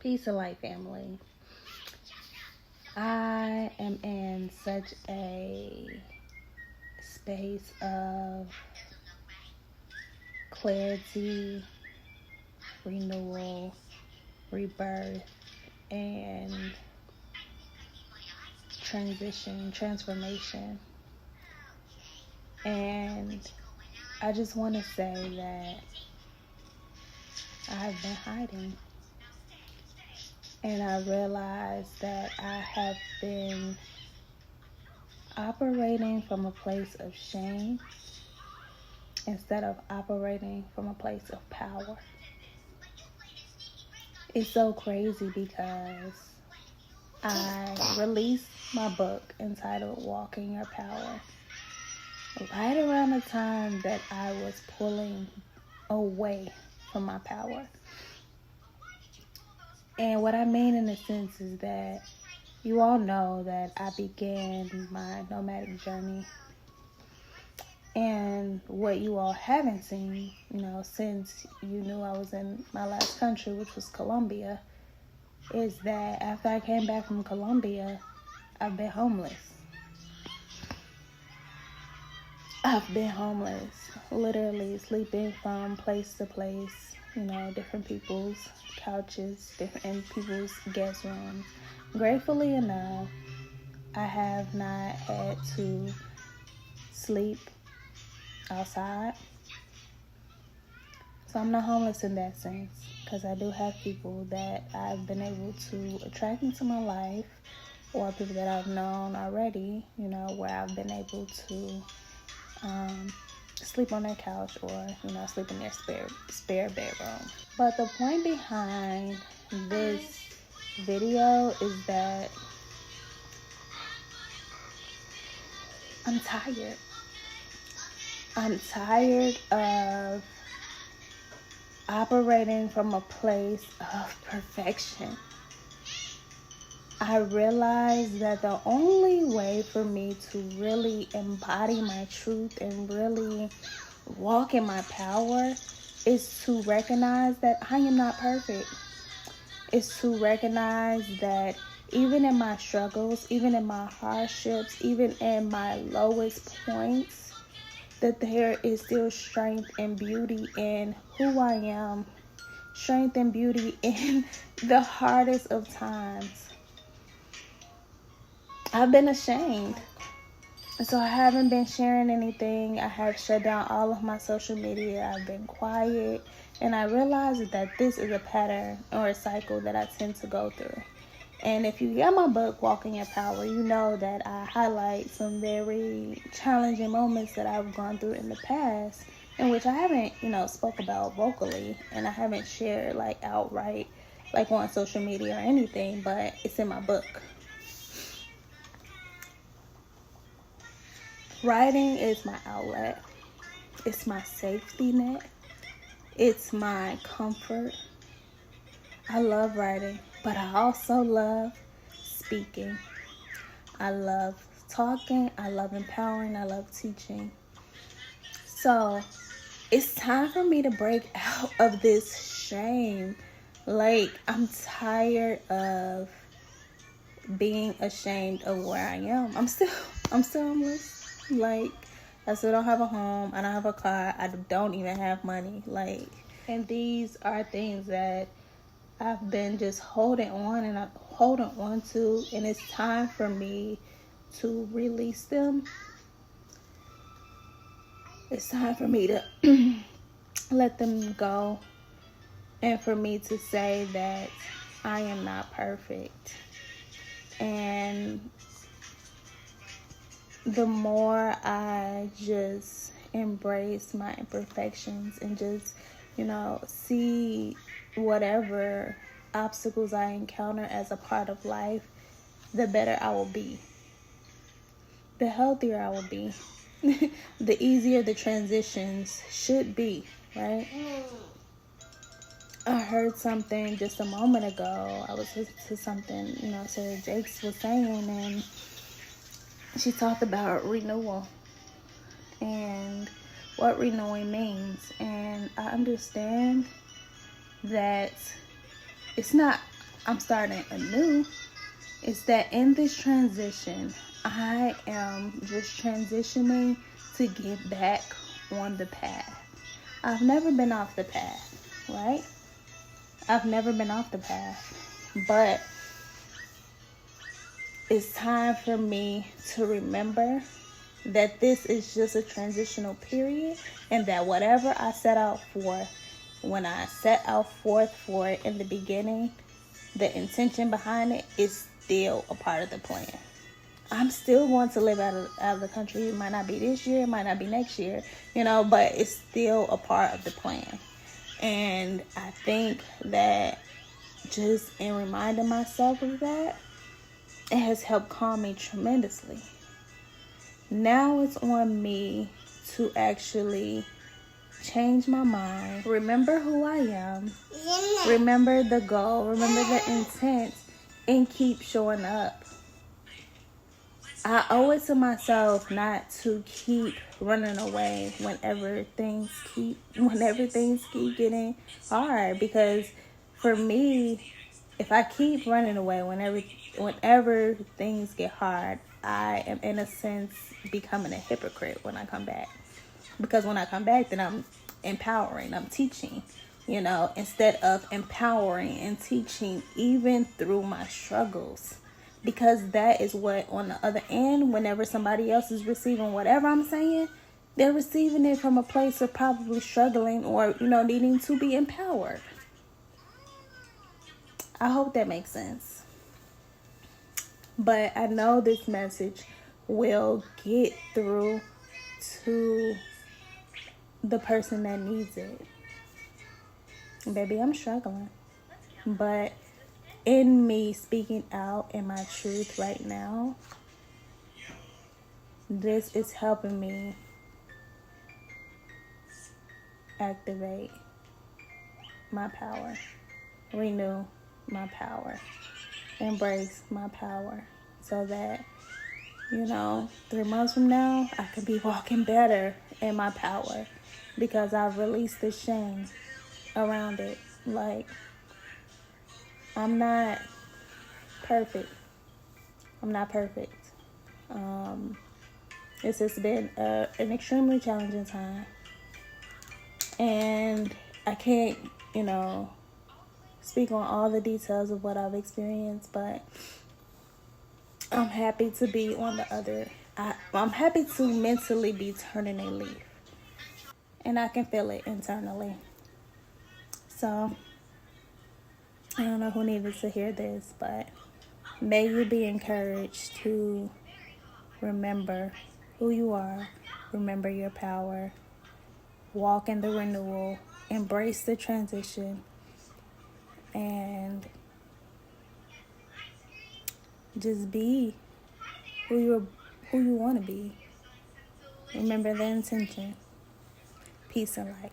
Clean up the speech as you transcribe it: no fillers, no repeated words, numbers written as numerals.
Peace and light, family. I am in such a space of clarity, renewal, rebirth, and transformation. And I just want to say that I have been hiding. And I realized that I have been operating from a place of shame instead of operating from a place of power. It's so crazy because I released my book entitled Walk in Your Power right around the time that I was pulling away from my power. And what I mean in a sense is that you all know that I began my nomadic journey. And what you all haven't seen, since you knew I was in my last country, which was Colombia, is that after I came back from Colombia, I've been homeless. I've been homeless, literally sleeping from place to place, different people's couches, different people's guest rooms. Gratefully enough, I have not had to sleep outside. So I'm not homeless in that sense, because I do have people that I've been able to attract into my life, or people that I've known already, where I've been able to sleep on their couch or, sleep in their spare bedroom. But the point behind this video is that I'm tired. I'm tired of operating from a place of perfection. I realized that the only way for me to really embody my truth and really walk in my power is to recognize that I am not perfect. It's to recognize that even in my struggles, even in my hardships, even in my lowest points, that there is still strength and beauty in who I am, strength and beauty in the hardest of times. I've been ashamed, so I haven't been sharing anything. I have shut down all of my social media. I've been quiet, and I realized that this is a pattern or a cycle that I tend to go through. And if you get my book, Walk in Your Power, you know that I highlight some very challenging moments that I've gone through in the past, in which I haven't, spoke about vocally, and I haven't shared outright, on social media or anything, but it's in my book. Writing is my outlet. It's my safety net. It's my comfort. I love writing, but I also love speaking. I love talking. I love empowering. I love teaching. So it's time for me to break out of this shame. I'm tired of being ashamed of where I am. I'm still homeless. I still don't have a home. I don't have a car. I don't even have money. And these are things that I've been just holding on to, and it's time for me to release them. It's time for me to let them go, and for me to say that I am not perfect. And the more I just embrace my imperfections and just, see whatever obstacles I encounter as a part of life, the better I will be. The healthier I will be. The easier the transitions should be, right? I heard something just a moment ago. I was listening to something, Sarah Jakes was saying, and she talked about renewal and what renewing means. And I understand that it's not I'm starting anew is that in this transition, I am just transitioning to get back on the path. I've never been off the path, right? I've never been off the path, but it's time for me to remember that this is just a transitional period, and that whatever I set out for, when I set out forth for it in the beginning, the intention behind it is still a part of the plan. I'm still going to live out of the country. It might not be this year, it might not be next year, but it's still a part of the plan. And I think that just in reminding myself of that, it has helped calm me tremendously. Now it's on me to actually change my mind, remember who I am, remember the goal, remember the intent, and keep showing up. I owe it to myself not to keep running away whenever things keep getting hard, because for me, if I keep running away whenever things get hard, I am in a sense becoming a hypocrite when I come back. Because when I come back, then I'm empowering, I'm teaching, instead of empowering and teaching even through my struggles. Because that is what, on the other end, whenever somebody else is receiving whatever I'm saying, they're receiving it from a place of probably struggling or, needing to be empowered. I hope that makes sense. But I know this message will get through to the person that needs it. Baby, I'm struggling. But in me speaking out in my truth right now, this is helping me activate my power, renew my power, embrace my power, so that 3 months from now I can be walking better in my power, because I've released the shame around it. Like, I'm not perfect. This has been an extremely challenging time, and I can't speak on all the details of what I've experienced, but I'm happy to be on the other. I'm happy to mentally be turning a leaf, and I can feel it internally. So I don't know who needed to hear this, but may you be encouraged to remember who you are, remember your power, walk in the renewal, embrace the transition, and just be who you want to be. Remember the intention. Peace and light.